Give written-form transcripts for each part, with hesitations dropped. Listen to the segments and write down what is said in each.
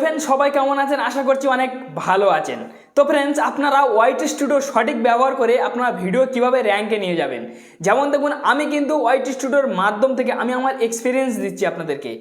Friends সবাই কেমন আছেন? আশা করছি অনেক ভালো আছেন। তো ফ্রেন্ডস আপনারা ওয়াইটি স্টুডিও সঠিক ব্যবহার করে আপনারা ভিডিও কিভাবে র্যাঙ্কে নিয়ে যাবেন, যেমন দেখুন আমি কিন্তু ওয়াইটি স্টুডিওর মাধ্যম থেকে আমি আমার এক্সপিরিয়েন্স দিচ্ছি আপনাদেরকে।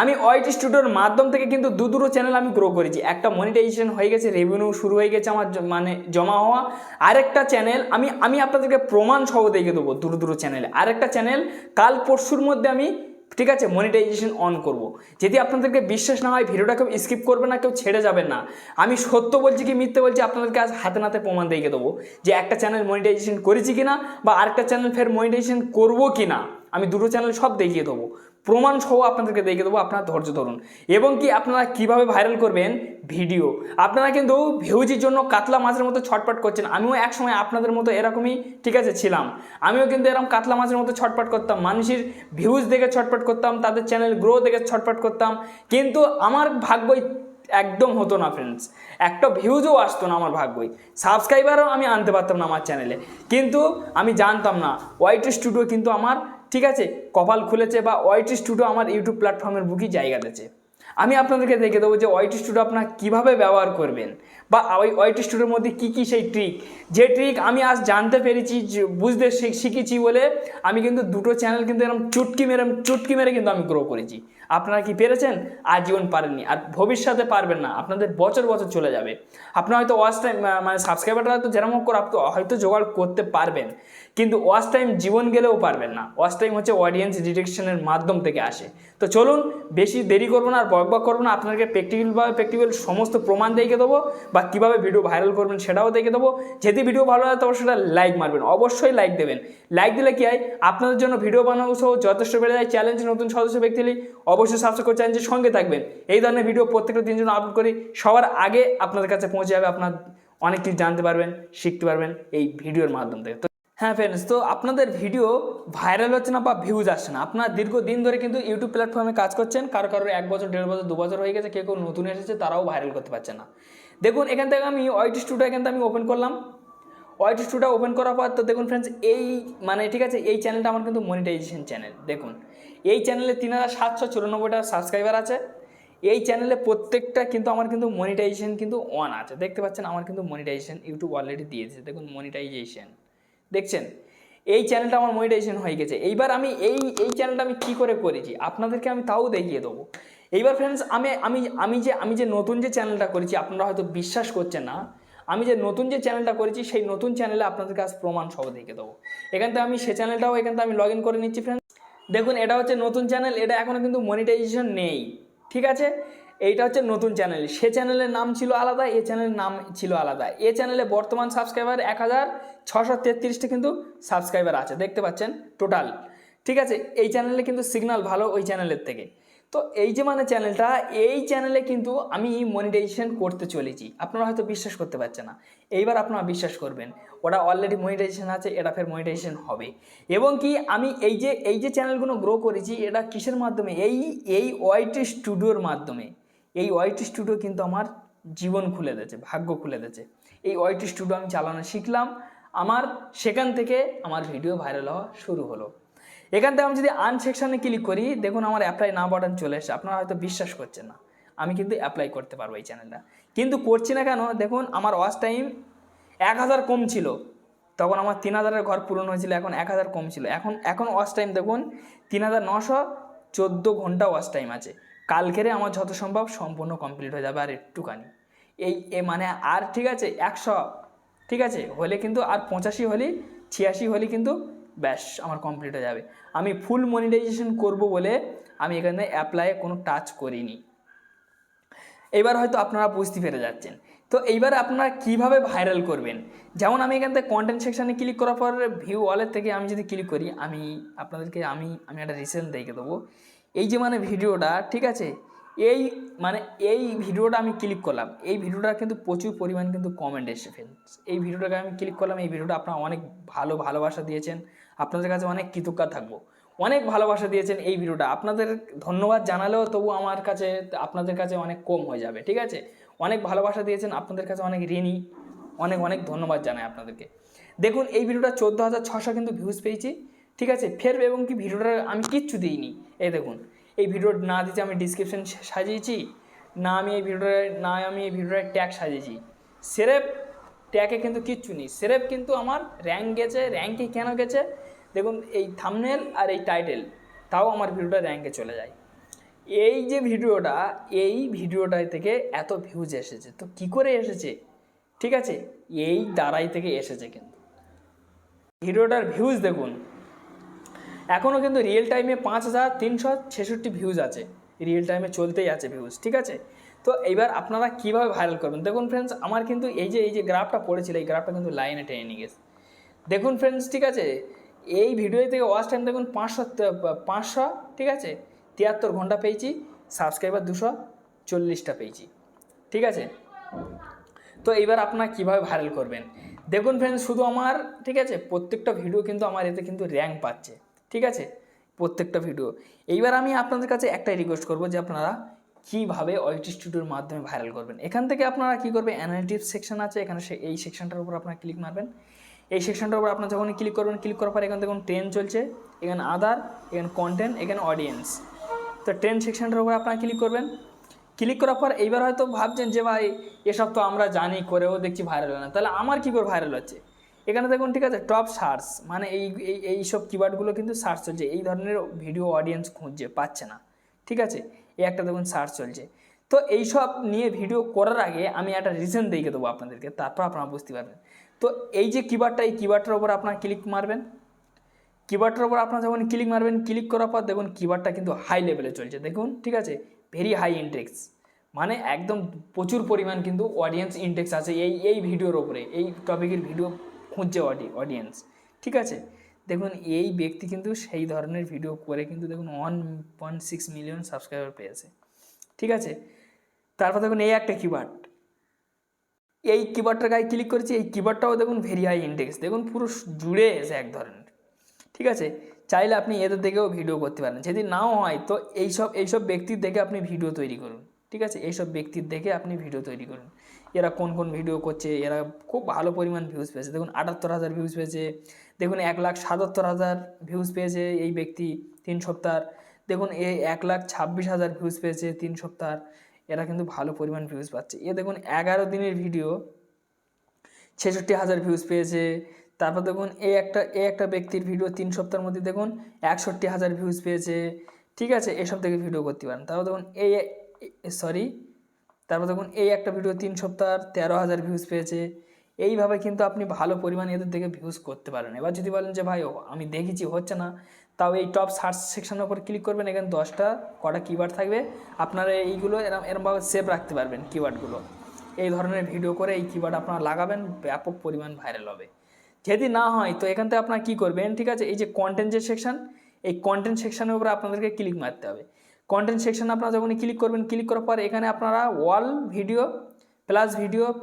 আমি ওয়াইটি স্টুডিওর মাধ্যম থেকে কিন্তু দুটো চ্যানেল আমি গ্রো করেছি। একটা মনিটাইজেশন হয়ে গেছে, রেভিনিউ শুরু হয়ে গেছে আমার মানে জমা হওয়া। আরেকটা চ্যানেল আমি আপনাদেরকে প্রমাণ সহ দেখে দেবো দুটো চ্যানেলে। আরেকটা চ্যানেল কাল পরশুর মধ্যে আমি ঠিক আছে মনিটাইজেশন অন করব। যদি আপনাদেরকে বিশ্বাস না হয় ভিডিওটা কেউ স্কিপ করবে না, কেউ ছেড়ে যাবেন না। আমি সত্য বলছি কি মিথ্যে বলছি আপনাদেরকে আজ হাতে নাতে প্রমাণ দিয়ে দেবো যে একটা চ্যানেল মনিটাইজেশন করেছি কিনা বা আরেকটা চ্যানেল ফের মনিটাইজেশন করবো কিনা। আমি দুটো চ্যানেল সব দেখিয়ে দেবো, প্রমাণ সহ আপনাদেরকে দেখিয়ে দেবো। আপনারা ধৈর্য ধরুন। এবং কি আপনারা কিভাবে ভাইরাল করবেন ভিডিও। আপনারা কিন্তু ভিউজের জন্য কাতলা মাছের মতো ছটপট করছেন। আমিও এক সময় আপনাদের মতো এরকমই ঠিক আছে ছিলাম। আমিও কিন্তু এরকম কাতলা মাছের মতো ছটপট করতাম, মানুষের ভিউজ দেখে ছটপট করতাম, তাদের চ্যানেল গ্রো দেখে ছটপট করতাম, কিন্তু আমার ভাগ্যই একদম হতো না ফ্রেন্ডস। একটা ভিউজও আসতো না আমার ভাগ্যই, সাবস্ক্রাইবারও আমি আনতে পারতাম না আমার চ্যানেলে। কিন্তু আমি জানতাম না ওয়াইটি স্টুডিও কিন্তু আমার ঠিক আছে কপাল খুলেছে, বা ওয়াইটি স্টুডিও আমার ইউটিউব প্ল্যাটফর্মের বুকই জায়গা দিয়েছে। আমি আপনাদেরকে দেখে দেবো যে ওয়াইটি স্টুডিও আপনারা কীভাবে ব্যবহার করবেন, বা ওই ওয়াইটি স্টুডিওর মধ্যে কী সেই ট্রিক, যে ট্রিক আমি আজ জানতে পেরেছি, বুঝতে শিখেছি বলে আমি কিন্তু দুটো চ্যানেল কিন্তু এরকম চুটকি মেরে কিন্তু আমি গ্রো করেছি। আপনারা কি পেরেছেন? আজীবন পারেননি, আর ভবিষ্যতে পারবেন না। আপনাদের বছর বছর চলে যাবে। আপনারা হয়তো ওয়াচ টাইম মানে সাবস্ক্রাইবারটা হয়তো যেরকম করে আপনি হয়তো জোগাড় করতে পারবেন, কিন্তু ওয়াচ টাইম জীবন গেলেও পারবেন না। ওয়াচ টাইম হচ্ছে অডিয়েন্স ডিটেকশনের মাধ্যম থেকে আসে। তো চলুন বেশি দেরি করবো না আর বকবক করবো না, আপনাদেরকে প্র্যাকটিক্যাল সমস্ত প্রমাণ দেখে দেবো, বা কীভাবে ভিডিও ভাইরাল করবেন সেটাও দেখে দেবো। যদি ভিডিও ভালো লাগে তবে সেটা লাইক মারবেন, অবশ্যই লাইক দেবেন। লাইক দিলে কি হয়, আপনাদের জন্য ভিডিও বানানো সহ যথেষ্ট বেড়ে যায়। চ্যালেঞ্জ নতুন সদস্য ব্যক্তি হলে অবশ্যই সাবস্ক্রাইব করে চ্যালেঞ্জের সঙ্গে থাকবেন। এই ধরনের ভিডিও প্রত্যেকটা দিন জন্য আপলোড করি, সবার আগে আপনাদের কাছে পৌঁছে যাবে। আপনার অনেক কিছু জানতে পারবেন, শিখতে পারবেন এই ভিডিওর মাধ্যম থেকে। তো হ্যাঁ ফ্রেন্ডস, তো আপনাদের ভিডিও ভাইরাল হচ্ছে না বা ভিউজ আসছে না। আপনারা দীর্ঘদিন ধরে কিন্তু ইউটিউব প্ল্যাটফর্মে কাজ করছেন, কারো 1 বছর 1.5 বছর 2 বছর হয়ে গেছে, কেউ নতুন এসেছে, তারাও ভাইরাল করতে পারছে না। দেখুন এখান থেকে আমি ওয়াইটি স্টুডিও এখান থেকে আমি ওপেন করলাম। ওয়াইটি স্টুডিও ওপেন করার পর তো দেখুন ফ্রেন্ডস এই মানে ঠিক আছে এই চ্যানেলটা আমার কিন্তু মনিটাইজেশন চ্যানেল। দেখুন এই চ্যানেলে 3794টা সাবস্ক্রাইবার আছে। এই চ্যানেলে প্রত্যেকটা কিন্তু আমার কিন্তু মনিটাইজেশন কিন্তু অন আছে। দেখতে পাচ্ছেন আমার কিন্তু মনিটাইজেশন ইউটিউব অলরেডি দিয়েছে। দেখুন মনিটাইজেশন দেখছেন, এই চ্যানেলটা আমার মনিটাইজেশন হয়ে গেছে। এইবার আমি এই চ্যানেলটা আমি কী করে করেছি আপনাদেরকে আমি তাও দেখিয়ে দেবো। এইবার ফ্রেন্ডস আমি যে নতুন যে চ্যানেলটা করেছি, আপনারা হয়তো বিশ্বাস করছেন না, আমি যে নতুন যে চ্যানেলটা করেছি সেই নতুন চ্যানেলে আপনাদের কাছে প্রমাণ সহ দেখে দেবো। এখান থেকে আমি সে চ্যানেলটাও এখান থেকে আমি লগ ইন করে নিচ্ছি ফ্রেন্ডস। দেখুন এটা হচ্ছে নতুন চ্যানেল, এটা এখনও কিন্তু মনিটাইজেশন নেই, ঠিক আছে। এইটা হচ্ছে নতুন চ্যানেল। সে চ্যানেলের নাম ছিল আলাদা, এ চ্যানেলের নাম ছিল আলাদা। এ চ্যানেলে বর্তমান সাবস্ক্রাইবার 1633টা কিন্তু সাবস্ক্রাইবার আছে, দেখতে পাচ্ছেন টোটাল, ঠিক আছে। এই চ্যানেলে কিন্তু সিগন্যাল ভালো ওই চ্যানেলের থেকে। তো এই যে মানে চ্যানেলটা, এই চ্যানেলে কিন্তু আমি মনিটাইজেশন করতে চলেছি। আপনারা হয়তো বিশ্বাস করতে পারছেন না, এইবার আপনারা বিশ্বাস করবেন। ওটা অলরেডি মনিটাইজেশন আছে, এটা ফের মনিটাইজেশন হবে। এবং কি আমি এই যে চ্যানেলগুলো গ্রো করেছি, এটা কিসের মাধ্যমে? এই ওয়াইটি স্টুডিওর মাধ্যমে। এই ওয়াইটি স্টুডিও কিন্তু আমার জীবন খুলে দিয়েছে, ভাগ্য খুলে দিয়েছে। এই ওয়াইটি স্টুডিও আমি চালানো শিখলাম, আমার সেখান থেকে আমার ভিডিও ভাইরাল হওয়া শুরু হলো। এখান থেকে আমি যদি আর্ন সেকশানে ক্লিক করি, দেখুন আমার অ্যাপ্লাই না বাটন চলে এসেছে। আপনারা হয়তো বিশ্বাস করছেন না, আমি কিন্তু অ্যাপ্লাই করতে পারবো এই চ্যানেলটা, কিন্তু করছি না কেন? দেখুন আমার ওয়াচ টাইম 1000 কম ছিল, তখন আমার 3000-এর ঘর পূরণ হয়েছিল, এখন 1000 কম ছিল। এখন ওয়াচ টাইম দেখুন 3914 ঘন্টা ওয়াচ টাইম আছে। কালকেরে আমার যত সম্ভব সম্পূর্ণ কমপ্লিট হয়ে যাবে, আর একটুখানি এই মানে আর ঠিক আছে 100 ঠিক আছে হলে কিন্তু, আর 85 হলে 86 হলে কিন্তু ব্যাস আমার কমপ্লিট হয়ে যাবে। আমি ফুল মনিটাইজেশন করব বলে আমি এখানে অ্যাপ্লাই কোনো টাচ করিনি। এবার হয়তো আপনারা বুঝতে পেরে যাচ্ছেন। তো এইবার আপনারা কিভাবে ভাইরাল করবেন, যেমন আমি এখান থেকে কন্টেন্ট সেকশানে ক্লিক করার পর ভিউ ওয়ালের থেকে আমি যদি ক্লিক করি, আমি আপনাদেরকে আমি একটা রিসেন্ট দেখে দেবো। এই যে মানে ভিডিওটা ঠিক আছে, এই ভিডিওটা আমি ক্লিক করলাম, এই ভিডিওটা কিন্তু প্রচুর পরিমাণ কিন্তু কমেন্ট এসে ফ্রেন্ডস। এই ভিডিওটাকে আমি ক্লিক করলাম, এই ভিডিওটা আপনারা অনেক ভালোবাসা দিয়েছেন, আপনাদের কাছে অনেক কৃতজ্ঞ থাকবো। অনেক ভালোবাসা দিয়েছেন এই ভিডিওটা, আপনাদের ধন্যবাদ জানালেও তবু আমার কাছে আপনাদের কাছে অনেক কম হয়ে যাবে, ঠিক আছে। অনেক ভালোবাসা দিয়েছেন, আপনাদের কাছে অনেক ঋণী, অনেক ধন্যবাদ জানাই আপনাদেরকে। দেখুন এই ভিডিওটা 14600 কিন্তু ভিউজ পেয়েছি, ঠিক আছে। ফের এবং কি ভিডিওটা আমি কিচ্ছু দিইনি, এই দেখুন এই ভিডিও না দিতে আমি ডিসক্রিপশন সাজিয়েছি, আমি এই ভিডিওটায় ট্যাগ সাজিয়েছি, সেরেফ ট্যাগে কিন্তু কিচ্ছু নেই, সেরেফ কিন্তু আমার র্যাঙ্ক গেছে। র্যাঙ্কে কেন গেছে দেখুন, এই থাম্বনেল আর এই টাইটেল, তাও আমার ভিডিওটা র্যাঙ্কে চলে যায়। এই যে ভিডিওটা, এই ভিডিওটা থেকে এত ভিউজ এসেছে, তো কি করে এসেছে? ঠিক আছে, এই দ্বারাই থেকে এসেছে। কিন্তু ভিডিওটার ভিউজ দেখুন, এখনও কিন্তু রিয়েল টাইমে 5366 ভিউজ আছে, রিয়েল টাইমে চলতেই আছে ভিউজ। ঠিক আছে, তো এইবার আপনারা কীভাবে ভাইরাল করবেন দেখুন ফ্রেন্ডস, আমার কিন্তু এই যে গ্রাফটা পড়েছিল, এই গ্রাফটা কিন্তু লাইনে টেনে নিয়ে গেছে। দেখুন ফ্রেন্ডস, ঠিক আছে, এই ভিডিও থেকে ওয়াচ টাইম দেখুন 500, ঠিক আছে, 73 ঘন্টা পেয়েছি, সাবস্ক্রাইবার 240টা পেয়েছি। ঠিক আছে, তো এইবার আপনারা কীভাবে ভাইরাল করবেন দেখুন ফ্রেন্ডস, শুধু আমার, ঠিক আছে, প্রত্যেকটা ভিডিও কিন্তু আমার এতে কিন্তু র্যাঙ্ক পাচ্ছে। ঠিক আছে, প্রত্যেকটা ভিডিও। এইবার আমি আপনাদের কাছে একটাই রিকোয়েস্ট করবো যে আপনারা কীভাবে ওয়াইটি স্টুডিওর মাধ্যমে ভাইরাল করবেন। এখান থেকে আপনারা কী করবেন, অ্যানালিটিক্স সেকশন আছে এখানে, এই সেকশনটার উপর আপনারা ক্লিক মারবেন। এই সেকশনটার উপর আপনার যখন ক্লিক করবেন, ক্লিক করার পর এখানে দেখুন ট্রেন্ড চলছে, এখানে আদার, এখানে কন্টেন্ট, এখানে অডিয়েন্স। তো ট্রেন্ড সেকশনটার উপর আপনারা ক্লিক করবেন। ক্লিক করার পর এইবার হয়তো ভাবছেন যে ভাই এসব তো আমরা জানি, করেও দেখছি ভাইরাল হয় না, তাহলে আমার কী করে ভাইরাল হচ্ছে? এখানে দেখুন, ঠিক আছে, টপ সার্চ, মানে এই সব কিওয়ার্ডগুলো কিন্তু সার্চ চলছে, এই ধরনের ভিডিও অডিয়েন্স খুঁজছে, পাচ্ছে না। ঠিক আছে, এই একটা দেখুন সার্চ চলছে। তো এইসব নিয়ে ভিডিও করার আগে আমি একটা রিজন দেখে দেবো আপনাদেরকে, তারপর আপনারা বুঝতে পারবেন। তো এই যে কিওয়ার্ডটা, এই কিওয়ার্ডটার উপর আপনারা ক্লিক মারবেন। কিওয়ার্ডটার উপর আপনারা যখন ক্লিক মারবেন, ক্লিক করার পর দেখুন কিওয়ার্ডটা কিন্তু হাই লেভেলে চলছে, দেখুন, ঠিক আছে, ভেরি হাই ইনডেক্স, মানে একদম প্রচুর পরিমাণ কিন্তু অডিয়েন্স ইনডেক্স আছে এই ভিডিওর ওপরে, এই টপিকের ভিডিও খুঁজছে অডিয়েন্স। ঠিক আছে, দেখুন এই ব্যক্তি কিন্তু সেই ধরনের ভিডিও করে কিন্তু দেখুন 1.6 মিলিয়ন সাবস্ক্রাইবার পেয়েছে। ঠিক আছে, তারপর দেখুন এই একটা কিওয়ার্ড, এই কিওয়ার্ডটার গায়ে ক্লিক করেছি, এই কিওয়ার্ডটাও দেখুন ভেরি হাই ইনডেক্স, দেখুন পুরো জুড়ে এসে এক ধরনের। ঠিক আছে, চাইলে আপনি এদের দেখেও ভিডিও করতে পারেন, যদি নাও হয় তো এইসব ব্যক্তির দেখে আপনি ভিডিও তৈরি করুন। ঠিক আছে, এইসব ব্যক্তির দেখে আপনি ভিডিও তৈরি করুন, এরা কোন কোন ভিডিও করছে, এরা খুব ভালো পরিমাণ ভিউজ পেয়েছে, দেখুন 78,000 ভিউজ পেয়েছে, দেখুন 1,77,000 ভিউজ পেয়েছে এই ব্যক্তি 3 সপ্তাহ, দেখুন 1,26,000 ভিউজ পেয়েছে 3 সপ্তাহ, এরা কিন্তু ভালো পরিমাণ ভিউজ পাচ্ছে। দেখুন 11 দিনের ভিডিও 66,000 ভিউজ পেয়েছে। তারপর দেখুন এই একটা ব্যক্তির ভিডিও 3 সপ্তাহের মধ্যে দেখুন 61,000 ভিউজ পেয়েছে। ঠিক আছে, এসব থেকে ভিডিও করতে পারেন। তারপর দেখুন তারপর দেখুন এই একটা ভিডিও 3 সপ্তাহ 13,000 ভিউজ পেয়েছে। এইভাবে কিন্তু আপনি ভালো পরিমাণে এদের থেকে ভিউজ করতে পারেন। এবার যদি বলেন যে ভাই আমি দেখেছি হচ্ছে না, তাও এই টপ সার্চ সেকশনের উপর ক্লিক করবেন, এখানে 10টা কটা কিওয়ার্ড থাকবে, আপনারা এইগুলো এরমভাবে সেভ রাখতে পারবেন কিওয়ার্ডগুলো। এই ধরনের ভিডিও করে এই কিওয়ার্ড আপনারা লাগাবেন, ব্যাপক পরিমাণ ভাইরাল হবে। যদি না হয় তো এখান থেকে আপনারা কী করবেন, ঠিক আছে, এই যে কন্টেন্ট যে সেকশন, এই কন্টেন্ট সেকশনের উপরে আপনাদেরকে ক্লিক মারতে হবে। কন্টেন্ট সেকশন আপনারা যখনই ক্লিক করবেন, ক্লিক করার পর এখানে আপনারা wall video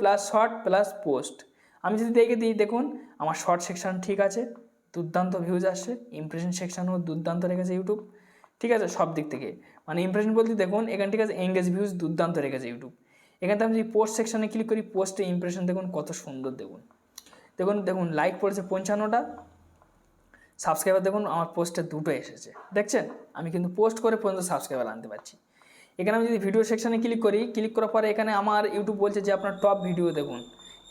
plus short plus post, আমি যদি দেখে দিই, দেখুন আমার শর্ট সেকশন ঠিক আছে, দুর্দান্ত ভিউজ আসছে, ইমপ্রেশন সেকশনও দুর্দান্ত রেখেছে ইউটিউব। ঠিক আছে, সব দিক থেকে, মানে ইমপ্রেশন বলতে দেখুন এখানে, ঠিক আছে, এঙ্গেজ ভিউজ দুর্দান্ত রেখেছে ইউটিউব। এখানে আমি যদি পোস্ট সেকশনে ক্লিক করি, পোস্টে ইমপ্রেশন দেখুন কত সুন্দর, দেখুন লাইক পড়েছে 55টা, সাবস্ক্রাইবার দেখুন আমার পোস্টে 2টো এসেছে, দেখছেন, আমি কিন্তু পোস্ট করে পর্যন্ত সাবস্ক্রাইবার আনতে পারছি। এখানে আমি যদি ভিডিও সেকশনে ক্লিক করি, ক্লিক করার পরে এখানে আমার ইউটিউব বলছে যে আপনার টপ ভিডিও দেখুন,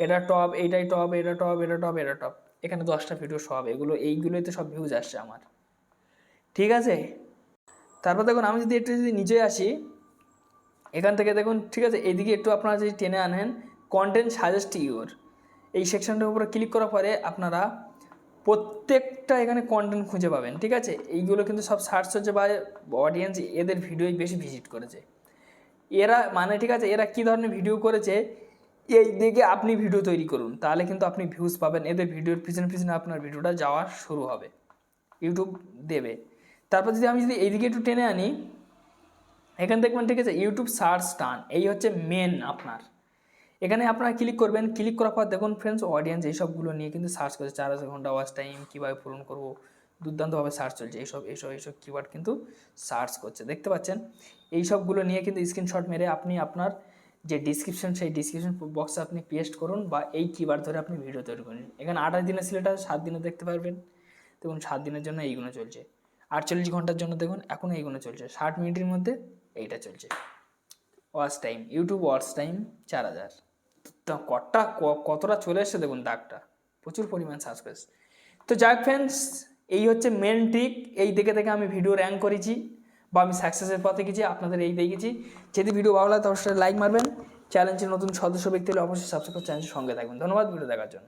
এটা টপ, এইটাই টপ, এটা টপ, এটা টপ, এটা টপ, এখানে 10টা ভিডিও সব এইগুলোই তো সব ভিউজ আসছে আমার। ঠিক আছে, তারপর দেখুন আমি যদি নিচে আসি, এখান থেকে দেখুন, ঠিক আছে, এইদিকে একটু আপনারা যদি টেনে আনেন, কন্টেন্ট সাজেস্ট ইউর, এই সেকশনটার উপরে ক্লিক করার পরে আপনারা প্রত্যেকটা এখানে কন্টেন্ট খুঁজে পাবেন। ঠিক আছে, এইগুলো কিন্তু সব সার্চ হচ্ছে বা অডিয়েন্স এদের ভিডিওই বেশি ভিজিট করেছে, এরা মানে, ঠিক আছে, এরা কী ধরনের ভিডিও করেছে এই দিকে আপনি ভিডিও তৈরি করুন, তাহলে কিন্তু আপনি ভিউজ পাবেন, এদের ভিডিওর পিছনে আপনার ভিডিওটা যাওয়া শুরু হবে, ইউটিউব দেবে। তারপর আমি যদি এইদিকে একটু টেনে আনি, এখান দেখবেন, ঠিক আছে, ইউটিউব সার্চ টান, এই হচ্ছে মেন আপনার। এখানে আপনারা ক্লিক করবেন, ক্লিক করার পর দেখুন ফ্রেন্ডস, অডিয়েন্স এইসবগুলো নিয়ে কিন্তু সার্চ করছে, 4,000 ঘন্টা ওয়াচ টাইম কীভাবে পূরণ করবো, দুর্দান্তভাবে সার্চ চলছে, এইসব কিওয়ার্ড কিন্তু সার্চ করছে, দেখতে পাচ্ছেন। এইসবগুলো নিয়ে কিন্তু স্ক্রিনশট মেরে আপনি আপনার যে ডিসক্রিপশন, সেই ডিসক্রিপশন বক্সে আপনি পেস্ট করুন, বা এই কিওয়ার্ড ধরে আপনি ভিডিও তৈরি করুন। এখানে 28 দিনের সিলেট আছে, 7 দিনে দেখতে পারবেন, দেখুন 7 দিনের জন্য এইগুলো চলছে, 48 ঘন্টার জন্য দেখুন এখন এইগুলো চলছে, 60 মিনিটের মধ্যে এইটা চলছে। Watch time, YouTube watch time 4000। তো কতটা চলে এসছে দেখুন দাগটা, প্রচুর পরিমাণ সাবস্ক্রাইব। তো যাক ফ্রেন্ডস, এই হচ্ছে মেন ট্রিক। এই দেখে দেখে আমি ভিডিও র্যাঙ্ক করেছি বা আমি সাকসেসের পথে গেছি, আপনাদের এই দেখেছি। যদি ভিডিও ভালো লাগে তো অবশ্যই লাইক মারবেন। চ্যানেলটির নতুন সদস্য ব্যক্তি হলে অবশ্যই সাবস্ক্রাইব করে চ্যানেলের সঙ্গে থাকবেন। ধন্যবাদ ভিডিও দেখার জন্য।